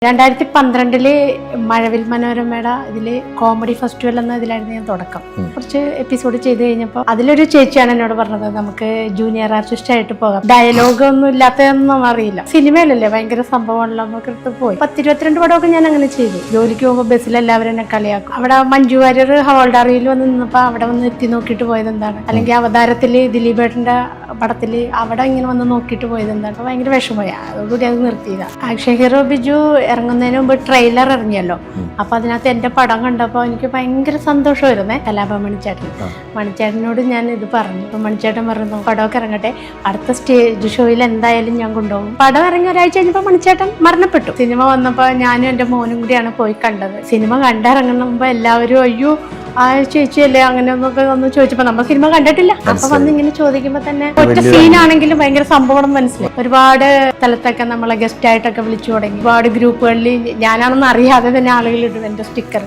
2012 മഴവിൽ മനോരമയുടെ ഇതില് comedy festival എന്ന ഇതിലായിരുന്നു ഞാൻ തുടക്കം. കുറച്ച് എപ്പിസോഡ് ചെയ്ത് കഴിഞ്ഞപ്പോൾ അതിലൊരു ചേച്ചിയാണ് എന്നോട് പറഞ്ഞത്, നമുക്ക് ജൂനിയർ ആർട്ടിസ്റ്റ് ആയിട്ട് പോകാം, ഡയലോഗ് ഒന്നും ഇല്ലാത്തതൊന്നും അറിയില്ല, സിനിമയിലല്ലേ ഭയങ്കര സംഭവമാണല്ലോ, നമുക്ക് എടുത്ത് പോയി 10-22 പടമൊക്കെ ഞാൻ അങ്ങനെ ചെയ്തു. ജോലിക്ക് പോകുമ്പോൾ ബസ്സിൽ എല്ലാവരും എന്നെ കളിയാക്കും. അവിടെ മഞ്ജു വാര്യർ ഹവൾഡാറിയിൽ വന്ന് നിന്നപ്പോൾ അവിടെ വന്ന് എത്തി നോക്കിയിട്ട് പോയത് എന്താണ്, അല്ലെങ്കിൽ അവതാരത്തില് ദിലീപേട്ടന്റെ പടത്തില് അവിടെ ഇങ്ങനെ വന്ന് നോക്കിയിട്ട് പോയത് എന്താണ്, ഭയങ്കര വിഷമമായി. അതോടുകൂടി അത് നിർത്തിയതാ. ആക്ഷൻ ഹീറോ ബിജു ഇറങ്ങുന്നതിന് മുമ്പ് ട്രെയിലർ ഇറങ്ങിയല്ലോ, അപ്പൊ അതിനകത്ത് എന്റെ പടം കണ്ടപ്പോൾ എനിക്ക് ഭയങ്കര സന്തോഷമായിരുന്നേ. കലാഭവൻ മണിച്ചേട്ടനോട് ഞാൻ ഇത് പറഞ്ഞു. അപ്പൊ മണിച്ചേട്ടൻ പറഞ്ഞു, പടമൊക്കെ ഇറങ്ങട്ടെ, അടുത്ത സ്റ്റേജ് ഷോയിൽ എന്തായാലും ഞാൻ കൊണ്ടുപോകും. പടം ഇറങ്ങി ഒരാഴ്ച കഴിഞ്ഞപ്പോൾ മണിച്ചേട്ടൻ മരണപ്പെട്ടു. സിനിമ വന്നപ്പോൾ ഞാനും എന്റെ മോനും കൂടിയാണ് പോയി കണ്ടത്. സിനിമ കണ്ടിറങ്ങുമ്പോ എല്ലാവരും അയ്യോ ആ ചേച്ചിയല്ലേ അങ്ങനെ ഒന്നൊക്കെ ഒന്ന് ചോദിച്ചപ്പോ നമ്മൾ സിനിമ കണ്ടിട്ടില്ല. അപ്പൊ വന്ന് ഇങ്ങനെ ചോദിക്കുമ്പോ തന്നെ ഒറ്റ സീനാണെങ്കിലും ഭയങ്കര സംഭവം മനസ്സിലായി. ഒരുപാട് സ്ഥലത്തൊക്കെ നമ്മളെ ഗസ്റ്റ് ആയിട്ടൊക്കെ വിളിച്ചു തുടങ്ങി. ഒരുപാട് ഗ്രൂപ്പുകളിൽ ഞാനാണെന്ന് അറിയാതെ തന്നെ ആളുകൾ ഇടും എന്റെ സ്റ്റിക്കർ.